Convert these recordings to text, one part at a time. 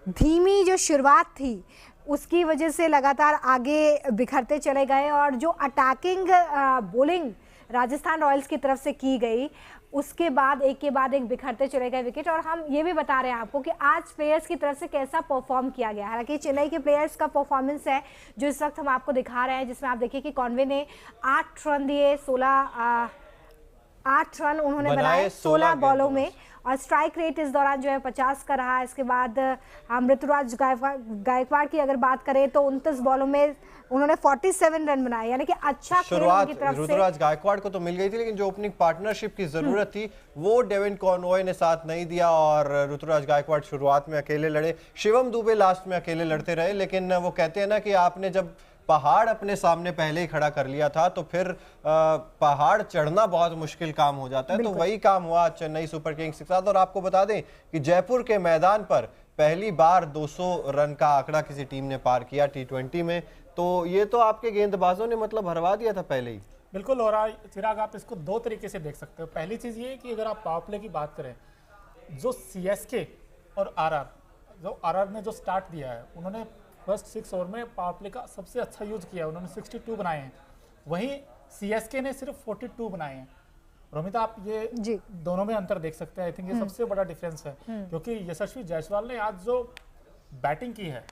धीमी जो शुरुआत थी उसकी वजह से लगातार आगे बिखरते चले गए और जो अटैकिंग बॉलिंग राजस्थान रॉयल्स की तरफ से की गई उसके बाद एक के बाद एक बिखरते चले गए विकेट। और हम ये भी बता रहे हैं आपको कि आज प्लेयर्स की तरफ से कैसा परफॉर्म किया गया। हालांकि चेन्नई के प्लेयर्स का परफॉर्मेंस है जो इस वक्त हम आपको दिखा रहे हैं, जिसमें आप देखिए कि कॉनवे ने 8 रन दिए, 8 रन उन्होंने बनाए 16 बॉलों में और स्ट्राइक रेट इस दौरान जो है 50 का रहा। इसके बाद हम ऋतुराज गायकवाड़ की अगर बात करें तो 29 बॉलों में उन्होंने 47 रन बनाए, यानी कि अच्छा शुरुआत ऋतुराज गायकवाड़ को तो मिल गई थी, लेकिन जो ओपनिंग पार्टनरशिप की जरूरत थी वो डेविन कॉनवे ने साथ नहीं दिया और ऋतुराज गायकवाड़ शुरुआत में अकेले लड़े, शिवम दुबे लास्ट में अकेले लड़ते रहे। लेकिन वो कहते हैं ना कि आपने जब पहाड़ अपने सामने पहले ही खड़ा कर लिया था तो फिर पहाड़ चढ़ना बहुत मुश्किल काम हो जाता है। तो वही काम हुआ चेन्नई सुपर किंग्स के साथ। और आपको बता दें कि जयपुर के मैदान पर पहली बार 200 रन का आंकड़ा किसी टीम ने पार किया T20 में, तो ये तो आपके गेंदबाजों ने मतलब हरवा दिया था पहले ही। बिल्कुल। और चिराग, आप इसको दो तरीके से देख सकते हो। पहली चीज ये कि अगर आप पावर प्ले की बात करें, जो CSK और RR ने जो स्टार्ट दिया है, उन्होंने फर्स्ट 6 ओवर में पावर प्ले का सबसे अच्छा यूज किया, उन्होंने 62 बनाए हैं। वहीं CSK ने सिर्फ 42 बनाए हैं। रोमिता, आप ये दोनों में अंतर देख सकते हैं। आई थिंक ये सबसे बड़ा डिफरेंस है, क्योंकि यशस्वी जायसवाल ने आज जो बैटिंग की है,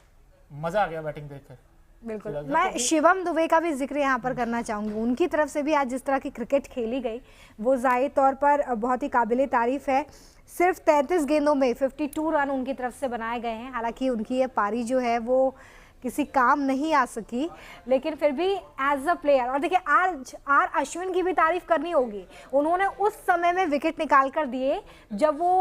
मजा आ गया बैटिंग देखकर। बिल्कुल। मैं शिवम दुबे का भी जिक्र यहाँ पर करना चाहूँगी। उनकी तरफ से भी आज जिस तरह की क्रिकेट खेली गई वो ज़ाहिर तौर पर बहुत ही काबिले तारीफ है। सिर्फ 33 गेंदों में 52 रन उनकी तरफ से बनाए गए हैं। हालांकि उनकी ये पारी जो है वो किसी काम नहीं आ सकी, लेकिन फिर भी एज अ प्लेयर, और देखिए आज अश्विन की भी तारीफ करनी होगी। उन्होंने उस समय में विकेट निकाल कर दिए जब वो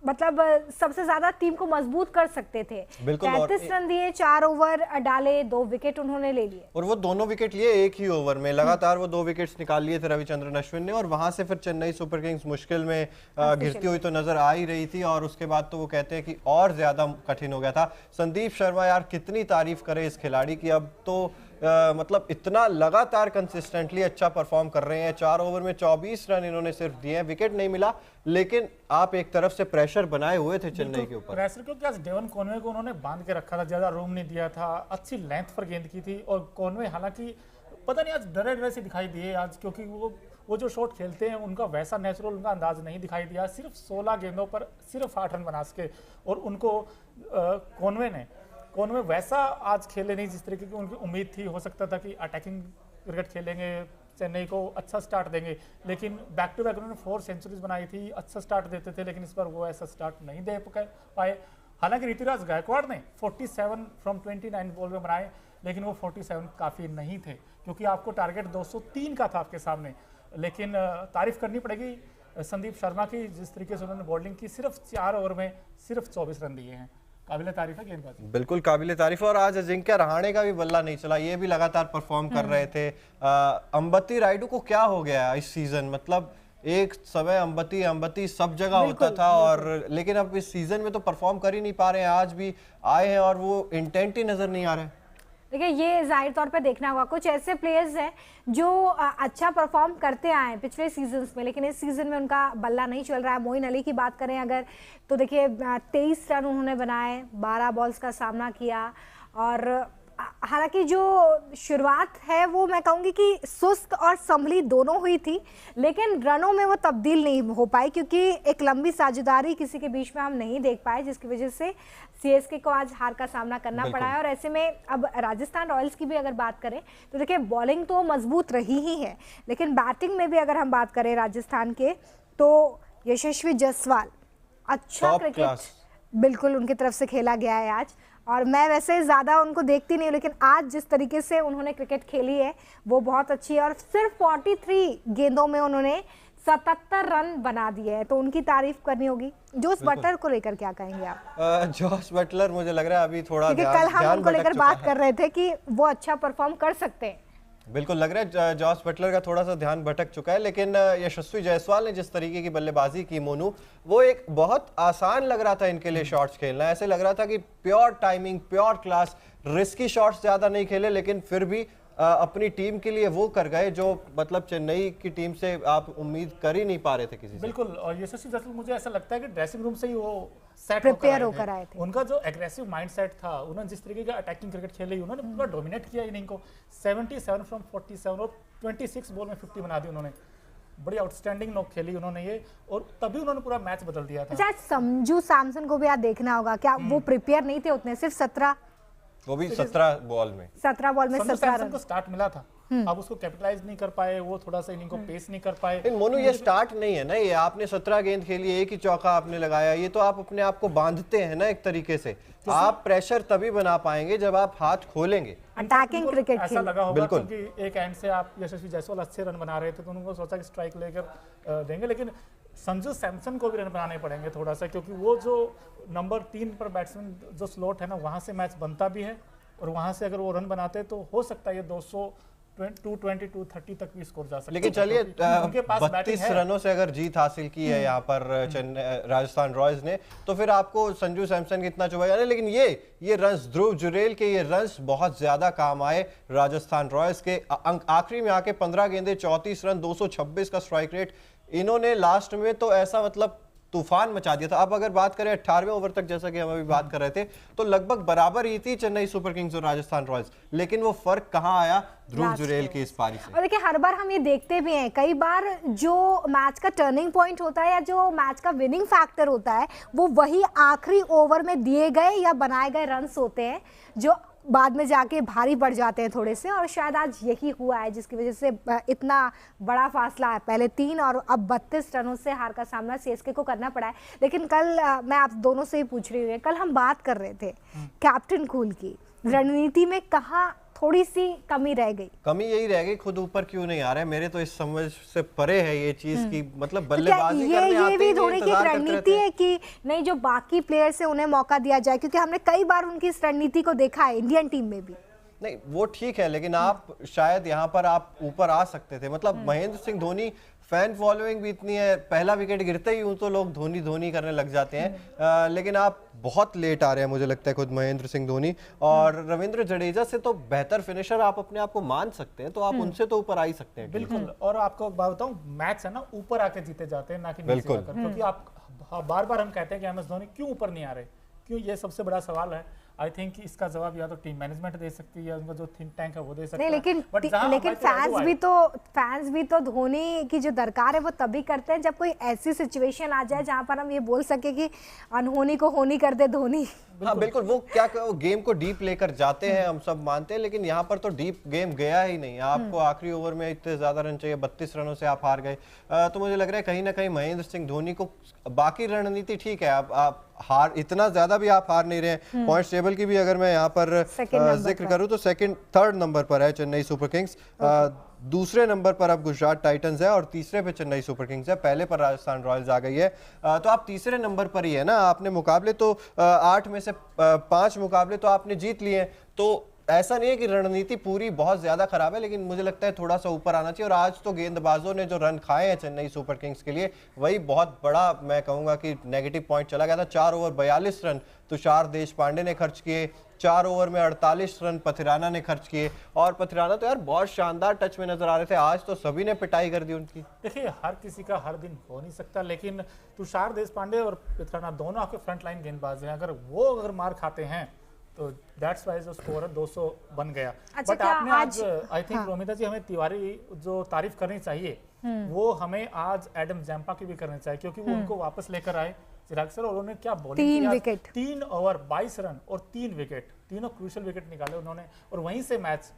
मतलब सबसे ज्यादा टीम को मजबूत कर सकते थे। 33 रन दिए, 4 ओवर डाले, 2 विकेट उन्होंने ले लिए। और वो दोनों विकेट लिए एक ही ओवर में, लगातार वो 2 विकेट्स निकाल लिए थे रविचंद्रन अश्विन ने। और वहां से फिर चेन्नई सुपर किंग्स मुश्किल में घिरती हुई तो नजर आ ही रही थी। और उसके बाद तो वो कहते हैं कि और ज्यादा कठिन हो गया था। संदीप शर्मा, यार कितनी तारीफ करे इस खिलाड़ी की। अब तो मतलब इतना लगातार कंसिस्टेंटली अच्छा परफॉर्म कर रहे हैं। 4 ओवर में 24 रन इन्होंने सिर्फ दिए हैं, विकेट नहीं मिला, लेकिन आप एक तरफ से प्रेशर बनाए हुए थे चेन्नई के ऊपर। प्रेशर क्योंकि आज डेवन कॉनवे को उन्होंने बांध के रखा था, ज्यादा रूम नहीं दिया था, अच्छी लेंथ पर गेंद की थी। और कॉनवे हालांकि पता नहीं आज डरे से दिखाई दिए आज, क्योंकि वो जो शॉट खेलते हैं उनका वैसा नेचुरल उनका अंदाज नहीं दिखाई दिया। सिर्फ 16 गेंदों पर सिर्फ 8 रन बना सके। और उनको कॉनवे वैसा आज खेले नहीं जिस तरीके की उनकी उम्मीद थी। हो सकता था कि अटैकिंग क्रिकेट खेलेंगे, चेन्नई को अच्छा स्टार्ट देंगे, लेकिन बैक टू बैक उन्होंने 4 सेंचुरीज बनाई थी, अच्छा स्टार्ट देते थे, लेकिन इस बार वो ऐसा स्टार्ट नहीं दे पाए। हालांकि ऋतुराज गायकवाड़ ने 47 फ्रॉम 29 बॉल में बनाए, लेकिन वो 47 काफ़ी नहीं थे, क्योंकि आपको टारगेट 203 का था आपके सामने। लेकिन तारीफ करनी पड़ेगी संदीप शर्मा की, जिस तरीके से उन्होंने बॉलिंग की, सिर्फ 4 ओवर में सिर्फ 24 रन दिए हैं। काबिले तारीफ है गेंदबाजी, बिल्कुल काबिले तारीफ। और आज अजिंक्य रहाणे का भी बल्ला नहीं चला, ये भी लगातार परफॉर्म कर रहे थे। अंबती रायडू को क्या हो गया इस सीजन? मतलब एक समय अंबती सब जगह होता था, और लेकिन अब इस सीजन में तो परफॉर्म कर ही नहीं पा रहे हैं। आज भी आए हैं और वो इंटेंट ही नजर नहीं आ रहा है। देखिए, ये जाहिर तौर पे देखना होगा। कुछ ऐसे प्लेयर्स हैं जो अच्छा परफॉर्म करते आए हैं पिछले सीजन्स में, लेकिन इस सीजन में उनका बल्ला नहीं चल रहा है। मोइन अली की बात करें अगर, तो देखिए 23 रन उन्होंने बनाए, 12 बॉल्स का सामना किया। और हालांकि जो शुरुआत है वो मैं कहूँगी कि सुस्त और संभली दोनों हुई थी, लेकिन रनों में वो तब्दील नहीं हो पाई, क्योंकि एक लंबी साझेदारी किसी के बीच में हम नहीं देख पाए, जिसकी वजह से CSK को आज हार का सामना करना पड़ा है। और ऐसे में अब राजस्थान रॉयल्स की भी अगर बात करें तो देखिए बॉलिंग तो मजबूत रही ही है, लेकिन बैटिंग में भी अगर हम बात करें राजस्थान के, तो यशस्वी जायसवाल अच्छा क्रिकेट बिल्कुल उनकी तरफ से खेला गया है आज। और मैं वैसे ज़्यादा उनको देखती नहीं, लेकिन आज जिस तरीके से उन्होंने क्रिकेट खेली है वो बहुत अच्छी है। और सिर्फ 43 गेंदों में उन्होंने 77 रन बना दिए हैं, तो उनकी तारीफ करनी होगी। जोस बटलर को लेकर क्या कहेंगे आप? जोस बटलर मुझे लग रहा है अभी थोड़ा कल हम उनको लेकर बात कर रहे थे कि वो अच्छा परफॉर्म कर सकते हैं। बिल्कुल लग रहा है जॉस बटलर का थोड़ा सा ध्यान भटक चुका है, लेकिन यशस्वी जायसवाल ने जिस तरीके की बल्लेबाजी की मोनू, वो एक बहुत आसान लग रहा था इनके लिए शॉट्स खेलना। ऐसे लग रहा था कि pure timing, pure class, risky shots ज्यादा नहीं खेले, लेकिन फिर भी अपनी टीम के लिए वो कर गए जो मतलब चेन्नई की टीम से आप उम्मीद कर ही नहीं पा रहे थे किसी से। बिल्कुल। और यशस्वी जायसवाल मुझे ऐसा लगता है कि ड्रेसिंग रूम से ही वो सेट प्रिपेयर होकर आए थे। उनका जो एग्रेसिव माइंडसेट था, उन्होंने जिस तरीके का अटैकिंग क्रिकेट खेली, उन्होंने पूरा डोमिनेट किया इनिंग को। 77 फ्रॉम 47 और 26 बॉल में 50 बना दी उन्होंने। बड़ी आउटस्टैंडिंग नॉक खेली उन्होंने ये, और तभी उन्होंने पूरा मैच बदल दिया था। अच्छा, संजू सैमसन को भी याद देखना होगा, क्या वो प्रिपेयर नहीं थे उतने? सिर्फ 17, वो भी 17 बॉल में 17 रन को स्टार्ट मिला था, अब उसको कैपिटलाइज नहीं कर पाए, वो थोड़ा सा इनिंग को पेस नहीं कर पाए। लेकिन मोनू ये स्टार्ट नहीं है ना, ये आपने 17 गेंद खेली, एक ही चौका आपने लगाया, ये तो आप अपने आप को बांधते हैं ना एक तरीके से। आप प्रेशर तभी बना पाएंगे जब आप हाथ खोलेंगे। अटैकिंग क्रिकेट ऐसा लगा होगा बिल्कुल। क्योंकि एक एंड से आप यशस्वी जायसवाल अच्छे रन बना रहे थे, तो उन्होंने सोचा कि स्ट्राइक लेकर देंगे, लेकिन संजू सैमसन को भी रन बनाने पड़ेंगे थोड़ा सा, क्योंकि वो जो नंबर 3 पर बैट्समैन जो स्लॉट है ना, वहां से मैच बनता भी है, और वहां से अगर वो रन बनाते तो हो सकता है ये 220, 230 तक भी स्कोर जा सकता है। लेकिन चलिए, उनके पास 32 रनों से अगर जीत हासिल की है यहाँ पर राजस्थान रॉयल्स ने, तो फिर आपको संजू सैमसन कितना चुभाया नहीं। लेकिन ये रन्स, ध्रुव जुरेल के ये रन्स बहुत ज्यादा काम आए राजस्थान रॉयल्स के। अंक आखिरी में आके 15 गेंदे 34 रन, 226 का स्ट्राइक रेट, इन्होंने लास्ट में तो ऐसा मतलब तूफान मचा दिया था। अब अगर बात करें 18वें ओवर तक, जैसा कि हम अभी बात कर रहे थे, तो लगभग बराबर ही थी चेन्नई सुपर किंग्स और राजस्थान रॉयल्स, लेकिन वो फर्क कहाँ आया? ध्रुव जुरेल की इस पारी से। और देखिए, हर बार हम ये देखते भी हैं, कई बार जो मैच का टर्निंग पॉइंट होता है या जो मैच का विनिंग फैक्टर होता है, वो वही आखिरी ओवर में दिए गए या बनाए गए रन्स होते हैं जो बाद में जाके भारी पड़ जाते हैं थोड़े से। और शायद आज यही हुआ है जिसकी वजह से इतना बड़ा फासला है, पहले 3 और अब 32 रनों से हार का सामना सीएसके को करना पड़ा है। लेकिन कल मैं आप दोनों से ही पूछ रही हूँ, कल हम बात कर रहे थे कैप्टन कूल की रणनीति में कहाँ थोड़ी सी कमी रह गई। कमी यही रह गई, खुद ऊपर क्यों नहीं आ रहा है, मेरे तो इस समझ से परे है ये चीज की, मतलब बल्लेबाजी करने आते ये भी ही थोड़ी की इंतजार करते रणनीति रहते हैं। है कि नहीं, जो बाकी प्लेयर्स है उन्हें मौका दिया जाए, क्योंकि हमने कई बार उनकी इस रणनीति को देखा है इंडियन टीम में भी। नहीं वो ठीक है, लेकिन आप शायद यहाँ पर आप ऊपर आ सकते थे। मतलब महेंद्र सिंह धोनी, फैन फॉलोइंग भी इतनी है, पहला विकेट गिरते ही यूं तो लोग धोनी धोनी करने लग जाते हैं। लेकिन आप बहुत लेट आ रहे हैं, मुझे लगता है खुद महेंद्र सिंह धोनी। और रविंद्र जडेजा से तो बेहतर फिनिशर आप अपने आप को मान सकते हैं, तो आप उनसे तो ऊपर आ ही सकते हैं। बिल्कुल। और आपको एक बात बताऊं, मैच है ना ऊपर आके जीते जाते हैं, ना कि नीचे आकर। क्योंकि आप बार बार हम कहते हैं कि MS धोनी क्यों ऊपर नहीं आ रहे, क्यों, ये सबसे बड़ा सवाल है। आई थिंक इसका जवाब या तो टीम मैनेजमेंट दे सकती है, या उनका जो थिंक टैंक है वो दे सकता नहीं, है। लेकिन फैंस भी तो धोनी की जो दरकार है वो तभी करते हैं जब कोई ऐसी सिचुएशन आ जाए जहां पर हम ये बोल सके कि अनहोनी को होनी कर दे धोनी। हाँ बिल्कुल, वो क्या गेम को डीप लेकर जाते हैं, हम सब मानते हैं, लेकिन यहाँ पर तो डीप गेम गया ही नहीं। आपको आखिरी ओवर में इतने ज्यादा रन चाहिए, 32 रनों से आप हार गए। तो मुझे लग रहा है कहीं ना कहीं महेंद्र सिंह धोनी को, बाकी रणनीति ठीक है, आप हार इतना ज्यादा भी आप हार नहीं रहे हैं। पॉइंट्स टेबल की भी अगर मैं यहाँ पर जिक्र करूँ तो थर्ड नंबर पर है चेन्नई सुपर किंग्स, दूसरे नंबर पर अब गुजरात टाइटंस है, और तीसरे पे चेन्नई सुपर किंग्स है, पहले पर राजस्थान रॉयल्स आ गई है। तो आप तीसरे नंबर पर ही है ना। आपने मुकाबले तो 8 में से 5 मुकाबले तो आपने जीत लिए हैं, तो ऐसा नहीं है कि रणनीति पूरी बहुत ज्यादा खराब है, लेकिन मुझे लगता है थोड़ा सा ऊपर आना चाहिए। और आज तो गेंदबाजों ने जो रन खाए हैं चेन्नई सुपर किंग्स के लिए, वही बहुत बड़ा मैं कहूंगा कि नेगेटिव पॉइंट चला गया था। 4 ओवर 42 रन तुषार देशपांडे ने खर्च किए, 4 ओवर में 48 रन पथिराना ने खर्च किए, और पथिराना तो यार बहुत शानदार टच में नजर आ रहे थे, आज तो सभी ने पिटाई कर दी उनकी। देखिए, हर किसी का हर दिन हो नहीं सकता, लेकिन तुषार देशपांडे और पथिराना दोनों आपके फ्रंट लाइन गेंदबाज हैं, अगर मार खाते हैं तो दैट्स वाइज स्कोर 200 बन गया। बट आपने आज आई थिंक रोमिता जी, हमें तिवारी जो तारीफ करनी चाहिए, वो हमें आज एडम जैम्पा की भी करनी चाहिए, क्योंकि वो उनको वापस लेकर आए चिराग सर, और उन्होंने क्या बॉलिंग की, 3 ओवर 22 रन और 3 विकेट, तीनों क्रूशियल विकेट निकाले उन्होंने, और वहीं से मैच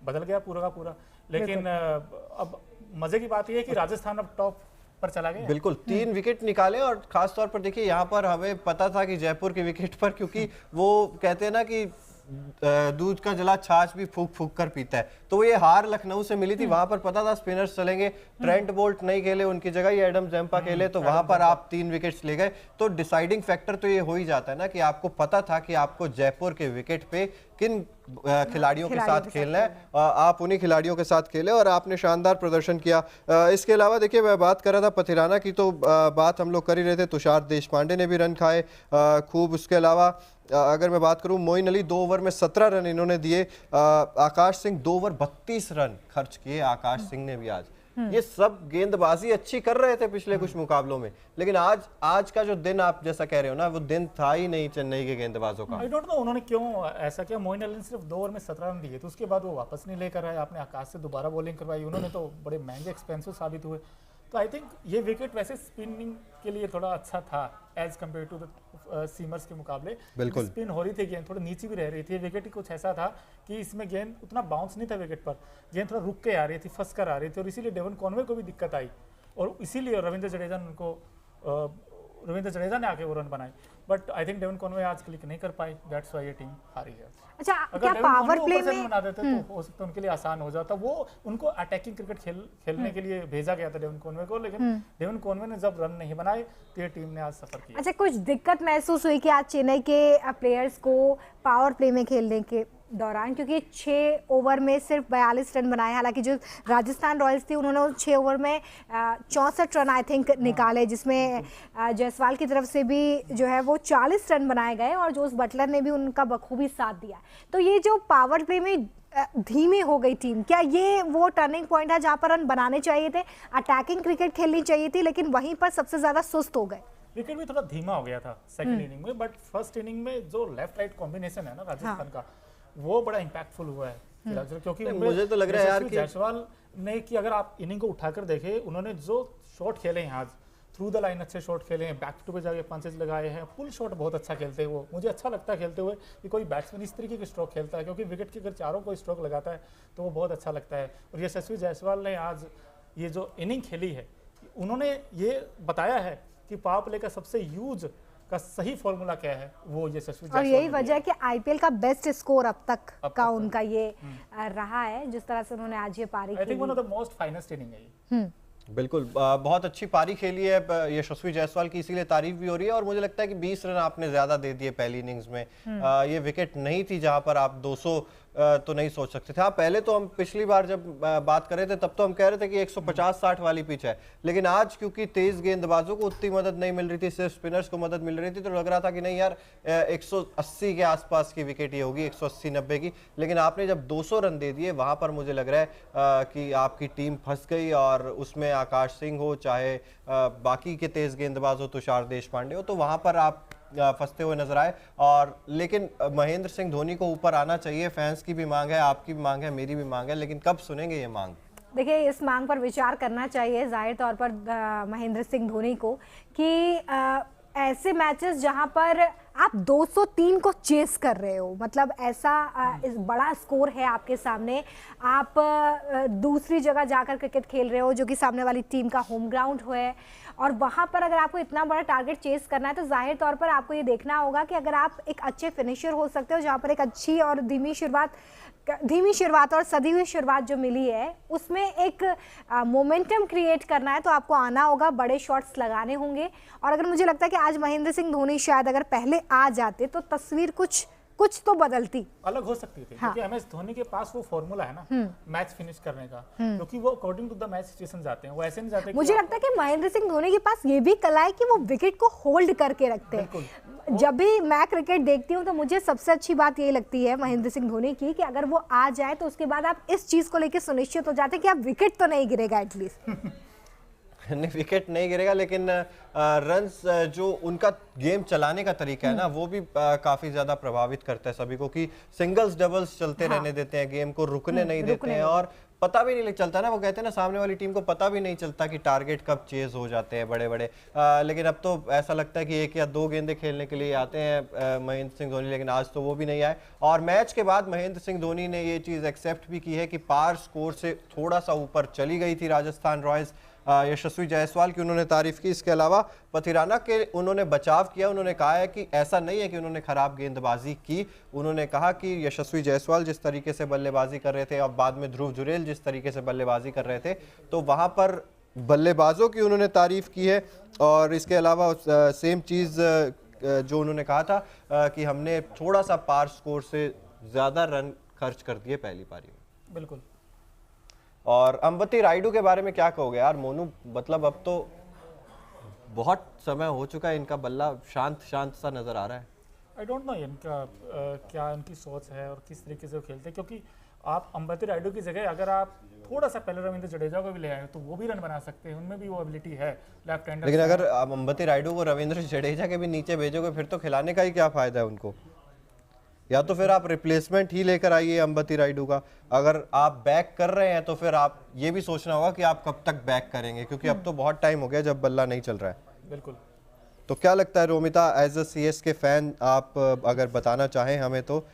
बदल गया पूरा का पूरा। लेकिन अब मजे की बात यह है कि राजस्थान अब टॉप पर चला गया। बिल्कुल, 3 विकेट निकाले, और खास तौर पर देखिए यहाँ पर हमें पता था कि जयपुर के विकेट पर, क्योंकि वो कहते हैं ना कि दूध का जला छाछ भी फूक फूक कर पीता है, तो ये हार लखनऊ से मिली थी, वहां पर पता था स्पिनर्स चलेंगे, ट्रेंट बोल्ट नहीं खेले, उनकी जगह ये एडम जैम्पा खेले, तो वहां पर आप 3 विकेट्स ले गए। तो डिसाइडिंग फैक्टर तो ये हो ही जाता है ना कि आपको पता था कि आपको जयपुर के विकेट पे किन खिलाड़ियों के साथ खेलना है, आप उन्हीं खिलाड़ियों के साथ खेले, और आपने शानदार प्रदर्शन किया। इसके अलावा देखिए, मैं बात कर रहा था पथिराना की, तो बात हम लोग कर ही रहे थे, तुषार देशपांडे ने भी रन खाए खूब। उसके अलावा अगर मैं बात करूं, मोइन अली 2 ओवर में 17 रन इन्होंने दिए, आकाश सिंह 2 ओवर 32 रन खर्च किए आकाश सिंह ने भी आज। ये सब गेंदबाजी अच्छी कर रहे थे पिछले कुछ मुकाबलों में, लेकिन आज का जो दिन आप जैसा कह रहे हो ना, वो दिन था ही नहीं चेन्नई के गेंदबाजों का। आई डोंट नो उन्होंने क्यों ऐसा किया। मोइन अली ने सिर्फ 2 ओवर में 17 रन दिए, तो उसके बाद वो वापस नहीं लेकर आए। आपने आकाश से दोबारा बॉलिंग करवाई, उन्होंने तो बड़े महंगे एक्सपेंसिव साबित हुए। तो आई थिंक ये विकेट वैसे स्पिनिंग के लिए थोड़ा अच्छा था as compared to the seamers के मुकाबले। बिल्कुल स्पिन हो रही थी, गेंद थोड़ी नीचे भी रह रही थी। विकेट ही कुछ ऐसा था कि इसमें गेंद उतना बाउंस नहीं था विकेट पर, गेंद थोड़ा रुक के आ रही थी, फंस कर आ रही थी, और इसीलिए डेवन कॉनवे को भी दिक्कत आई, और इसीलिए रविंद्र जडेजा ने आके वो रन बनाए। But I think Devon Conway आज क्लिक नहीं कर पाई, दैट्स व्हाई ये टीम हारी है। अच्छा, अगर क्या डेवन पावर कॉनवे प्ले ऊपर से में बना देते तो हो सकता है उनके लिए आसान हो जाता। वो उनको अटैकिंग क्रिकेट खेलने के लिए भेजा गया था डेवन कॉनवे को, लेकिन डेवन कॉनवे ने जब रन नहीं बनाए तो ये टीम ने आज सफर किया। अच्छा, कुछ दिक्कत महसूस हुई कि आज चेन्नई के प्लेयर्स को पावर प्ले में खेलने के दौरान, क्योंकि 6 ओवर में सिर्फ 42 रन बनाए। हालांकि जो राजस्थान रॉयल्स थी उन्होंने 6 ओवर में 64 रन आई थिंक निकाले, जिसमें जायसवाल की तरफ से भी जो है वो 40 रन बनाए गए, और जोस बटलर ने भी उनका बखूबी साथ दिया। तो ये जो पावर प्ले में धीमी हो गई टीम, क्या ये वो टर्निंग पॉइंट है जहाँ पर रन बनाने चाहिए थे, अटैकिंग क्रिकेट खेलनी चाहिए थी, लेकिन वहीं पर सबसे ज़्यादा सुस्त हो गए? विकेट भी थोड़ा धीमा हो गया था सेकंड इनिंग में, बट फर्स्ट इनिंग में जो लेफ्ट राइट कॉम्बिनेशन है ना राजस्थान का, वो बड़ा इंपैक्टफुल हुआ है। क्योंकि मुझे तो लग रहा है यार कि जायसवाल ने कि अगर आप इनिंग को उठाकर देखें, उन्होंने जो शॉट खेले हैं आज, थ्रू द लाइन अच्छे शॉट खेले हैं, बैक टू पे जाके पंचेज लगाए हैं, पुल शॉट बहुत अच्छा खेलते हैं। वो मुझे अच्छा लगता है खेलते हुए कि कोई बैट्समैन इस तरीके के स्ट्रोक खेलता है, क्योंकि विकेट के अगर चारों को स्ट्रोक लगाता है तो वो बहुत अच्छा लगता है। और यशस्वी जायसवाल ने आज ये जो इनिंग खेली है, उन्होंने ये बताया है कि पावर प्ले का सबसे यूज का सही फॉर्मूला क्या है, वो यशस्वी और यही वजह है कि आईपीएल का बेस्ट स्कोर अब तक का उनका ये रहा है, जिस तरह से उन्होंने आज ये पारी आई थिंक खेली। One of the most finest inning है ये। बिल्कुल बहुत अच्छी पारी खेली है यशस्वी जायसवाल की, इसीलिए तारीफ भी हो रही है। और मुझे लगता है कि 20 रन आपने ज्यादा दे दिए पहली इनिंग्स में। ये विकेट नहीं थी जहां पर आप 200 तो नहीं सोच सकते थे। पहले तो हम पिछली बार जब बात कर रहे थे तब तो हम कह रहे थे कि 150-60 वाली पिच है, लेकिन आज क्योंकि तेज गेंदबाजों को उतनी मदद नहीं मिल रही थी, सिर्फ स्पिनर्स को मदद मिल रही थी, तो लग रहा था कि नहीं यार 180 के आसपास की विकेट ये होगी, 180-90 की। लेकिन आपने जब 200 रन दे दिए, वहां पर मुझे लग रहा है कि आपकी टीम फंस गई, और उसमें आकाश सिंह हो चाहे बाकी के तेज गेंदबाज हो, तुषार देशपांडे हो, तो वहां पर आप फंसते हुए नजर आए। और लेकिन महेंद्र सिंह धोनी को ऊपर आना चाहिए, फैंस की भी मांग है, आपकी भी मांग है, मेरी भी मांग है, लेकिन कब सुनेंगे ये मांग? देखिए, इस मांग पर विचार करना चाहिए जाहिर तौर पर महेंद्र सिंह धोनी को, कि ऐसे मैचेस जहां पर आप 203 को चेस कर रहे हो, मतलब ऐसा इस बड़ा स्कोर है आपके सामने, आप दूसरी जगह जाकर क्रिकेट खेल रहे हो जो कि सामने वाली टीम का होम ग्राउंड है, और वहां पर अगर आपको इतना बड़ा टारगेट चेस करना है तो जाहिर तौर पर आपको ये देखना होगा कि अगर आप एक अच्छे फिनिशर हो सकते हो, जहां पर एक अच्छी और धीमी शुरुआत और सदी हुई शुरुआत जो मिली है उसमें एक मोमेंटम क्रिएट करना है, तो आपको आना होगा, बड़े शॉट्स लगाने होंगे। और अगर मुझे लगता है कि आज महेंद्र सिंह धोनी शायद अगर पहले आ जाते तो तस्वीर कुछ तो बदलती, अलग हो सकती थी। हाँ। क्योंकि MS धोनी के पास वो फॉर्मूला है ना मैच फिनिश करने का, क्योंकि वो according to the match situation जाते हैं, वो ऐसे नहीं जाते। मुझे लगता है कि महेंद्र सिंह धोनी के पास ये भी कला है कि वो विकेट को होल्ड करके रखते हैं। जब भी मैं क्रिकेट देखती हूँ तो मुझे सबसे अच्छी बात ये लगती है महेंद्र सिंह धोनी की, कि अगर वो आ जाए तो उसके बाद आप इस चीज को लेकर सुनिश्चित हो जाते हैं कि आप विकेट तो नहीं गिरेगा एटलीस्ट। नहीं, विकेट नहीं गिरेगा, लेकिन रन्स जो उनका गेम चलाने का तरीका है ना, वो भी काफी ज्यादा प्रभावित करता है सभी को, कि सिंगल्स डबल्स चलते रहने देते हैं, गेम को रुकने नहीं देते हैं, और पता भी नहीं चलता ना, वो कहते हैं ना सामने वाली टीम को पता भी नहीं चलता कि टारगेट कब चेज हो जाते हैं बड़े बड़े। लेकिन अब तो ऐसा लगता है कि 1 या 2 गेंदे खेलने के लिए आते हैं महेंद्र सिंह धोनी, लेकिन आज तो वो भी नहीं आए। और मैच के बाद महेंद्र सिंह धोनी ने ये चीज़ एक्सेप्ट भी की है कि पार स्कोर से थोड़ा सा ऊपर चली गई थी राजस्थान रॉयल्स। यशस्वी जायसवाल की उन्होंने तारीफ की, इसके अलावा पथिराना के उन्होंने बचाव किया। उन्होंने कहा है कि ऐसा नहीं है कि उन्होंने खराब गेंदबाजी की, उन्होंने कहा कि यशस्वी जायसवाल जिस तरीके से बल्लेबाजी कर रहे थे और बाद में ध्रुव जुरेल जिस तरीके से बल्लेबाजी कर रहे थे, तो वहां पर बल्लेबाजों की उन्होंने तारीफ की है। और इसके अलावा सेम चीज़ जो उन्होंने कहा था कि हमने थोड़ा सा पार स्कोर से ज़्यादा रन खर्च कर दिए पहली पारी में। बिल्कुल। और अंबती रायडू के बारे में क्या कहोगे यार मोनू? मतलब अब तो बहुत समय हो चुका है, इनका बल्ला शांत सा नजर आ रहा है। आई डोंट नो इनका क्या इनकी सोच है और किस तरीके से वो खेलते हैं, क्योंकि आप अंबती रायडू की जगह अगर आप थोड़ा सा पहले रविंद्र जडेजा को भी ले आए तो वो भी रन बना सकते हैं, उनमें भी वो एबिलिटी है लेफ्ट हैंडर। लेकिन अगर आप अंबती रायडू को रविंद्र जडेजा के भी नीचे भेजोगे फिर तो खिलाने का ही क्या फायदा है उनको। या तो फिर आप रिप्लेसमेंट ही लेकर आइए अंबती रायडू का। अगर आप बैक कर रहे हैं तो फिर आप ये भी सोचना होगा कि आप कब तक बैक करेंगे, क्योंकि अब तो बहुत टाइम हो गया जब बल्ला नहीं चल रहा है। बिल्कुल। तो क्या लगता है Romita, as a CSK fan आप अगर बताना चाहें हमें तो?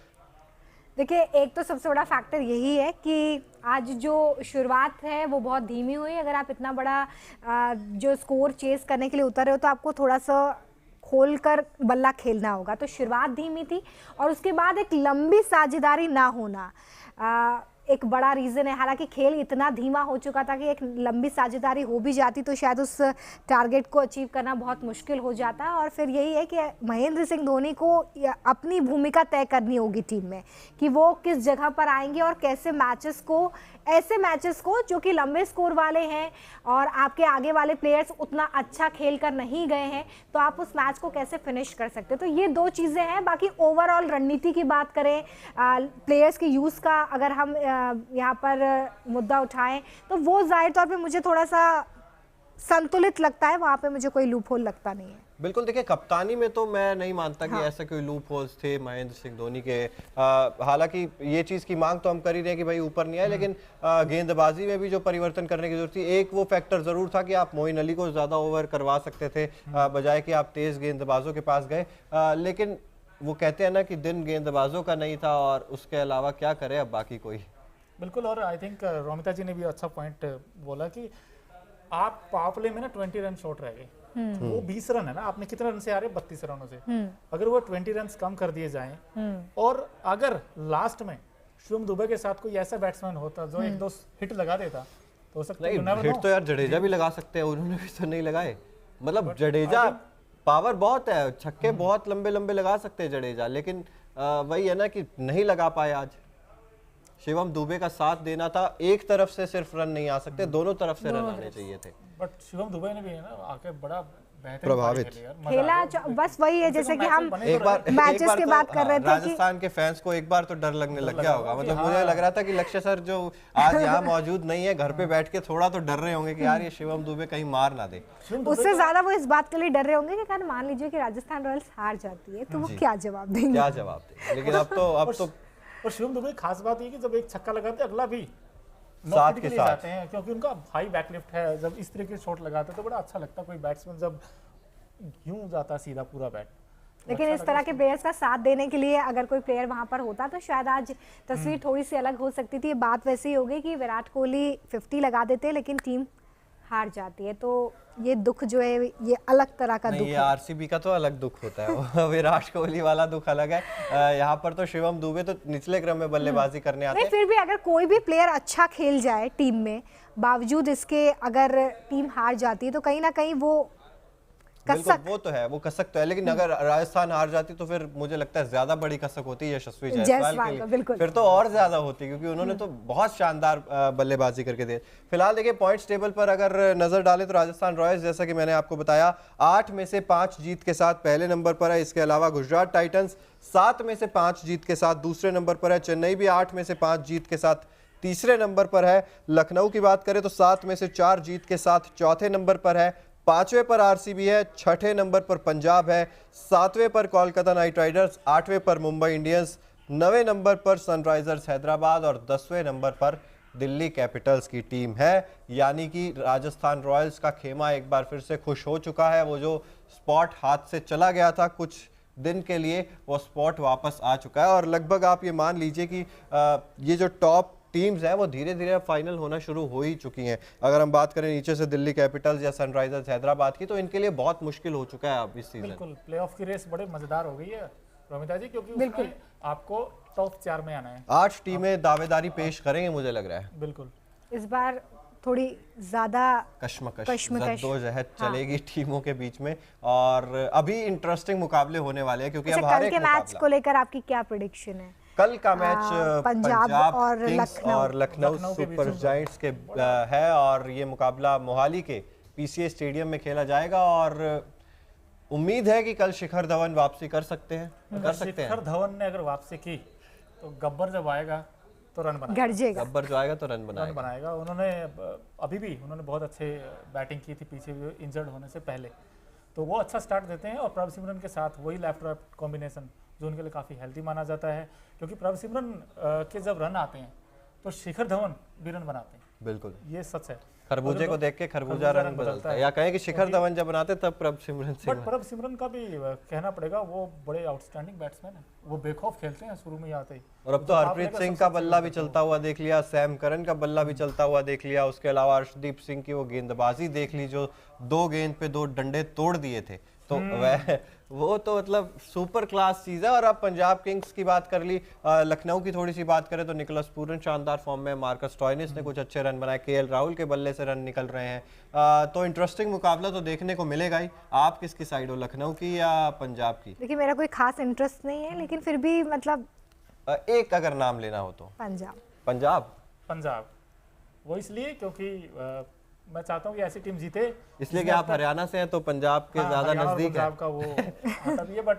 देखिए, एक तो सबसे बड़ा फैक्टर यही है कि आज जो शुरुआत है वो बहुत धीमी हुई। अगर आप इतना बड़ा जो स्कोर चेस करने के लिए उतर रहे हो तो आपको थोड़ा सा खोलकर बल्ला खेलना होगा। तो शुरुआत धीमी थी और उसके बाद एक लंबी साझेदारी ना होना एक बड़ा रीज़न है। हालांकि खेल इतना धीमा हो चुका था कि एक लंबी साझेदारी हो भी जाती तो शायद उस टारगेट को अचीव करना बहुत मुश्किल हो जाता। और फिर यही है कि महेंद्र सिंह धोनी को अपनी भूमिका तय करनी होगी टीम में कि वो किस जगह पर आएंगे और कैसे मैचेस को, ऐसे मैचेस को जो कि लंबे स्कोर वाले हैं और आपके आगे वाले प्लेयर्स उतना अच्छा खेल कर नहीं गए हैं, तो आप उस मैच को कैसे फिनिश कर सकते हो। तो ये दो चीज़ें हैं। बाकी ओवरऑल रणनीति की बात करें, प्लेयर्स की यूज़ का अगर हम यहाँ पर मुद्दा उठाएं तो वो जाहिर तौर पे मुझे थोड़ा सा संतुलित लगता है। वहाँ पे मुझे कोई लूप होल लगता नहीं है। बिल्कुल, देखिए कप्तानी में तो मैं नहीं मानता कि ऐसा कोई लूप होल्स थे महेंद्र सिंह धोनी के। हालांकि ये चीज़ की मांग तो हम कर ही रहे हैं कि भाई ऊपर नहीं आए, लेकिन गेंदबाजी में भी जो परिवर्तन करने की जरूरत थी, एक वो फैक्टर ज़रूर था कि आप मोइन अली को ज़्यादा ओवर करवा सकते थे बजाय कि आप तेज़ गेंदबाजों के पास गए। लेकिन वो कहते हैं ना कि दिन गेंदबाजों का नहीं था और उसके अलावा क्या करे अब बाकी कोई। बिल्कुल। और आई थिंक रोमिता जी ने भी अच्छा पॉइंट बोला कि आप पावर प्ले में ना 20 रन शॉर्ट रह गए। वो 20 रन है ना, आपने कितने रन से आ रहे? 32 रनों से। अगर वो 20 रन कम कर दिए जाएं और अगर लास्ट में शिवम दुबे के साथ कोई ऐसा बैट्समैन होता जो एक दो हिट लगा देता तो हो सकता है। हिट तो यार जडेजा भी लगा सकते हैं, उन्होंने भी तो नहीं लगाए। मतलब जडेजा पावर बहुत है, छक्के बहुत लंबे लंबे लगा सकते हैं जडेजा, लेकिन वही है ना कि नहीं लगा पाए। आज शिवम दुबे का साथ देना था, एक तरफ से सिर्फ रन नहीं आ सकते, दोनों तरफ से रन आने चाहिए थे। बट शिवम दुबे ने भी है ना आके बड़ा प्रभावित खेला। बस वही है जैसे कि हम मैचेस की बात कर रहे थे। राजस्थान के फैंस को एक बार तो डर लगने लग गया होगा। मतलब मुझे लग रहा था कि लक्ष्य सर जो आज यहाँ मौजूद नहीं है, घर पे बैठ के थोड़ा तो डर रहे होंगे कि यार ये शिवम दुबे कहीं मार ना दे। उससे ज्यादा वो इस बात के लिए डर रहे होंगे कि अगर मान लीजिए कि राजस्थान रॉयल्स हार जाती है तो वो क्या जवाब देंगे। क्या जवाब देंगे। लेकिन अब तो और शिवम दुबे खास बात ये कि जब एक छक्का लगाते अगला भी साथ के साथ जाते हैं, क्योंकि उनका हाई बैकलिफ्ट है। जब इस तरीके से शॉट लगाते हैं तो बड़ा अच्छा लगता है। कोई बैट्समैन जब यूं जाता सीधा पूरा बैट। लेकिन इस तरह के प्लेयर्स का साथ देने के लिए अगर कोई प्लेयर वहां पर होता तो शायद आज तस्वीर थोड़ी सी अलग हो सकती थी। बात वैसे ही हो गई कि विराट कोहली 50 लगा देते लेकिन टीम हार जाती है। तो ये दुख जो है ये अलग तरह का दुख है। ये आरसीबी का तो अलग दुख होता है। विराट कोहली वाला दुख अलग है। यहाँ पर तो शिवम दुबे तो निचले क्रम में बल्लेबाजी करने आते हैं। फिर भी अगर कोई भी प्लेयर अच्छा खेल जाए टीम में, बावजूद इसके अगर टीम हार जाती है तो कहीं ना कहीं वो कसक, वो तो है, वो कसक तो है। लेकिन अगर राजस्थान हार जाती तो फिर मुझे लगता है ज्यादा बड़ी कसक होती है यशस्वी जायसवाल के लिए। फिर तो और ज्यादा होती, क्योंकि उन्होंने तो बहुत शानदार बल्लेबाजी करके दी। फिलहाल देखिए पॉइंट्स टेबल पर अगर नजर डालें तो राजस्थान रॉयल्स, जैसा कि मैंने आपको बताया, 8 में से 5 जीत के साथ पहले नंबर पर है। इसके अलावा गुजरात टाइटंस 7 में से 5 जीत के साथ दूसरे नंबर पर है। चेन्नई भी 8 में से 5 जीत के साथ तीसरे नंबर पर है। लखनऊ की बात करें तो 7 में से 4 जीत के साथ चौथे नंबर पर है। 5वें पर आरसीबी है, 6ठे नंबर पर पंजाब है, 7वें पर कोलकाता नाइट राइडर्स, 8वें पर मुंबई इंडियंस, 9वें नंबर पर सनराइजर्स हैदराबाद और 10वें नंबर पर दिल्ली कैपिटल्स की टीम है। यानी कि राजस्थान रॉयल्स का खेमा एक बार फिर से खुश हो चुका है। वो जो स्पॉट हाथ से चला गया था कुछ दिन के लिए, वो स्पॉट वापस आ चुका है। और लगभग आप ये मान लीजिए कि ये जो टॉप टीम्स हैं वो धीरे धीरे फाइनल होना शुरू हो ही चुकी हैं। अगर हम बात करें नीचे से दिल्ली कैपिटल्स या सनराइजर्स हैदराबाद की, तो इनके लिए बहुत मुश्किल हो चुका है अब इस सीजन। बिल्कुल, प्लेऑफ की रेस बड़े मजेदार हो गई है रोमिता जी, क्योंकि उसमें आपको टॉप 4 में आना है। 8 टीमें दावेदारी पेश करेंगे मुझे लग रहा है। बिल्कुल, इस बार थोड़ी ज्यादा कश्मकश जद्दोजहद चलेगी टीमों के बीच में और अभी इंटरेस्टिंग मुकाबले होने वाले हैं, क्योंकि अब हर एक मैच को लेकर आपकी क्या प्रेडिक्शन है? कल का मैच पंजाब किंग्स और लखनऊ सुपर जायंट्स के है और ये मुकाबला मोहाली के पीसीए स्टेडियम में खेला जाएगा। और उम्मीद है कि कल शिखर धवन वापसी कर सकते हैं। शिखर धवन ने अगर वापसी की तो गब्बर जब आएगा तो रन बनाएगा। गरजेगा। गब्बर जो आएगा तो रन रन बनाएगा। बनाएगा। उन्होंने अभी भी उन्होंने बहुत अच्छे बैटिंग की थी पीछे इंजर्ड होने से पहले, तो वो अच्छा स्टार्ट देते हैं। और प्रभ सिमरन के साथ वही लेफ्ट राइट कॉम्बिनेशन जो उनके लिए काफ़ी हेल्दी माना जाता है, क्योंकि प्रभ सिमरन के जब रन आते हैं तो शिखर धवन भी रन बनाते हैं, बिल्कुल, ये सच है। खरबूजे को देख के खरबूजा रन बदलता है, या कहें कि शिखर धवन जब बनाते तब प्रभ सिमरन सिंह। बट प्रभ सिमरन का भी कहना पड़ेगा, वो बड़े आउटस्टैंडिंग बैट्समैन है, वो बेखौफ खेलते हैं शुरू में ही आते ही। और अब तो हरप्रीत सिंह का बल्ला भी चलता हुआ देख लिया, सैम करन का बल्ला भी चलता हुआ देख लिया, उसके अलावा अर्शदीप सिंह की वो गेंदबाजी देख ली जो 2 गेंद पे 2 डंडे तोड़ दिए थे, तो वह वो तो मतलब सुपर क्लास चीज़ है। और अब पंजाब किंग्स की बात कर ली, लखनऊ की थोड़ी सी बात करें तो निकोलस पूरन शानदार फॉर्म में, मार्कस स्टोइनिस ने कुछ अच्छे रन बनाए, केएल राहुल के बल्ले से रन निकल रहे हैं, तो इंटरेस्टिंग मुकाबला तो देखने को मिलेगा ही। आप किसकी साइड हो, लखनऊ की या पंजाब की? देखिए मेरा कोई खास इंटरेस्ट नहीं है, लेकिन फिर भी मतलब एक अगर नाम लेना हो तो पंजाब। पंजाब वो इसलिए क्योंकि मैं चाहता हूँ कि ऐसी टीम जीते, इसलिए कि आप हरियाणा से हैं तो पंजाब के ज्यादा नजदीक है। पंजाब का वो आता भी है, बट